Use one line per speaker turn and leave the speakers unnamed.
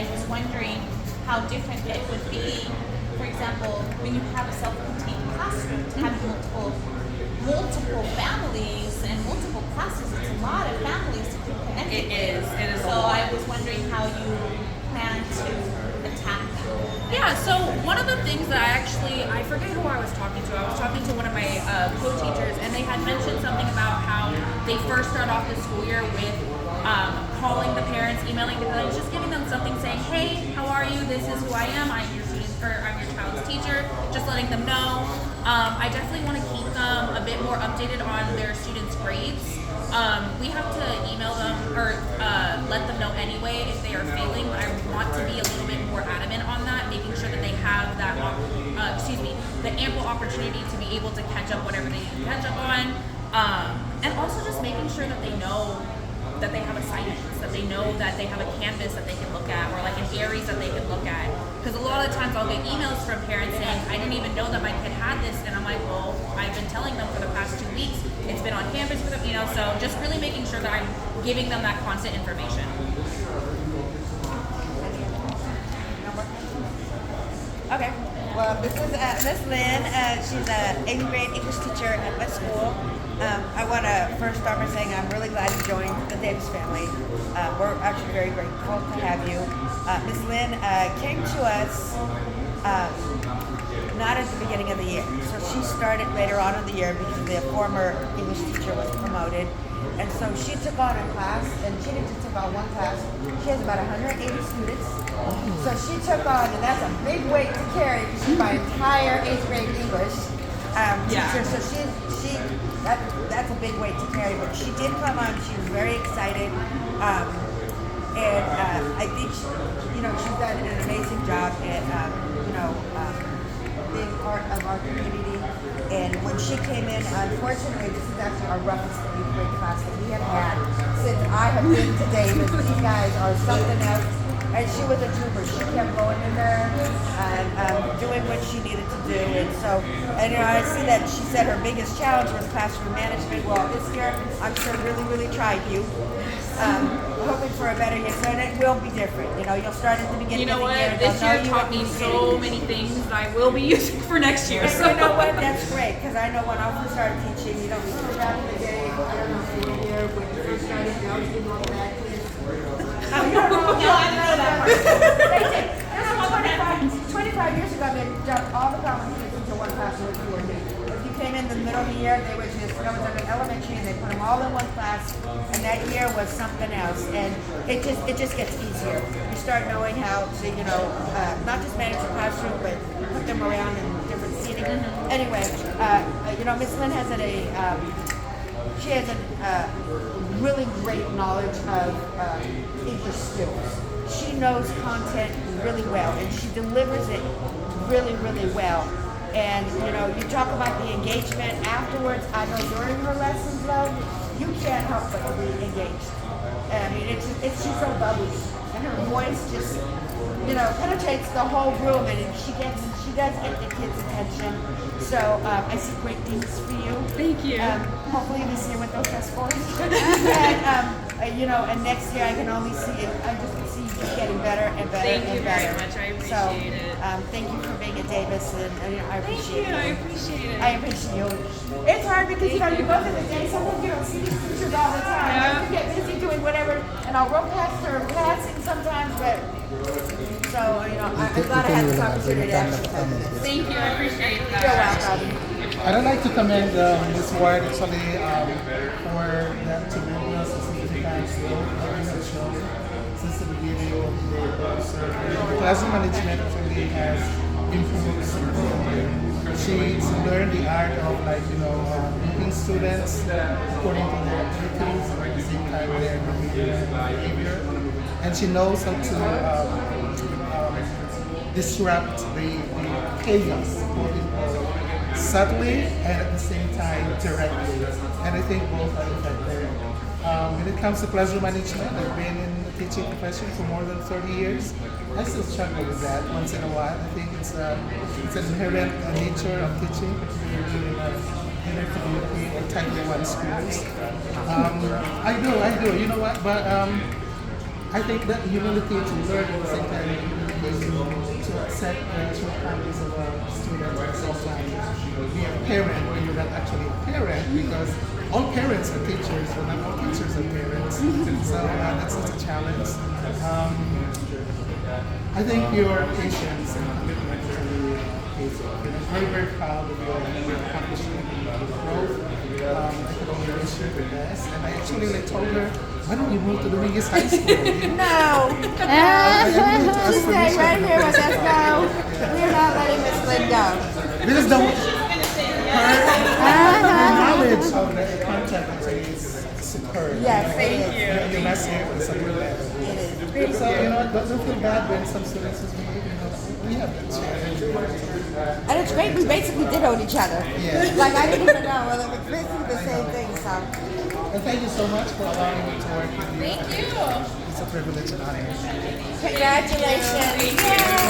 I was wondering how different it would be, for example, when you have a self-contained classroom, to have multiple families and multiple classes. It's a lot of families to keep connected.
It is.
So I was wondering how you plan to attack that.
Yeah, so one of the things that I forget who I was talking to. I was talking to one of my co-teachers, and they had mentioned something about how they first start off the school year with calling the parents, emailing the parents, just giving them something saying, hey, how are you? This is who I am. I'm your child's teacher. Just letting them know. I definitely want to keep them a bit more updated on their students' grades. We have to email them or let them know anyway if they are failing, but I want to be a little bit more adamant on that, making sure that they have that, the ample opportunity to be able to catch up whatever they need to catch up on, and also just making sure that they know that they have assignments, that they know that they have a canvas that they can look at, or like an Aries that they can look at. Because a lot of the times I'll get emails from parents saying, I didn't even know that my kid had this, and I'm like, well, I've been telling them for the past 2 weeks, it's been on campus for them, so just really making sure that I'm giving them that constant information.
Okay. Well, this is Miss Lynn. She's an 8th grade English teacher at my school. I want to first start by saying I'm really glad you joined the Davis family. We're actually very grateful to have you. Miss Lynn came to us not at the beginning of the year. So she started later on in the year because the former English teacher was promoted. And so she took on a class, and she didn't just take on one class. She has about 180 students. So she took on, and that's a big weight to carry because she's my entire 8th grade English teacher. So that's a big weight to carry. But she did come on. She was very excited. And I think she's done an amazing job at being part of our community. And when she came in, unfortunately, this is actually our roughest 8th grade class that we have had since I have been to Davis. These guys are something else. And she was a trooper. She kept going in there and doing what she needed to do. And so, I see that she said her biggest challenge was classroom management. Well, this year, I'm sure really tried you. Hoping for a better year, so it will be different. You'll start at the beginning of the year.
This year taught me so many things that I will be using for next year.
So. You know what? That's great, because I know when I first started teaching, we were back in the day, I don't know if you were here, when you first started, I was getting all the bad kids. You don't know? No, I know that part. They did. This was 25 years ago, they dumped all the common kids into one classroom if you were new. If you came in the middle of the year, they would just, I was in elementary, and they put them all in one class, and that year was something else. And it just gets easier. You start knowing how to, not just manage the classroom, but put them around in different seating. Anyway, Miss Lynn has she has a really great knowledge of English skills. She knows content really well, and she delivers it really well. And you talk about the engagement afterwards. I know during her lessons, though, you can't help but be engaged. I mean, she's so bubbly, and her voice just, penetrates the whole room, and she does get the kids' attention. So I see great things for you.
Thank you.
Hopefully this year with those best scores. And next year I can only see it. I just see you just getting better and better
Thank
and
you
better.
very much. I appreciate it.
Thank you for being at Davis, and I appreciate it.
I appreciate it.
I appreciate you. It's hard because you go through the day. Sometimes you don't see these teachers all the time.
Yeah.
You get busy doing whatever, and I'll run past her passing sometimes. But I'm glad I had this opportunity to actually talk to this.
Thank you. I appreciate that.
You're welcome.
I'd like to commend Ms. Ward actually for that tremendous significance role that we have shown since the beginning of the course. Classroom management actually has improved significantly. She's learned the art of meeting students according to their abilities and at the same time their behavior. And she knows how to disrupt the chaos subtly and at the same time directly. And I think both are effective. When it comes to classroom management, I've been in the teaching profession for more than 30 years. I still struggle with that once in a while. I think it's an inherent nature of teaching, particularly in inner community or Title I schools. I do. You know what? But I think that humility to learn at the same time, humility to accept the shortcomings of a student at the same time. Be a parent when you're not actually a parent, because all parents are teachers, but not all teachers are parents. So that's such a challenge. I think your patience and commitment is really amazing. I'm very, very proud of your accomplishment and your growth. I could only wish you the best. And I actually told her, why don't you move to Dominguez High School?
No. She stayed right here with us. No, we're not letting Miss Lynn go.
Because her knowledge of the content is superb.
Yes, thank you.
Your message is something that
It is.
so, don't feel bad when some students misbehave. We have that challenge.
And it's great, we basically did own each other.
Yeah.
Like, I didn't even know. Well, it was basically the same thing, so.
And thank you so much for allowing me to work with you.
Thank you.
It's a privilege and honor.
Congratulations. Yay.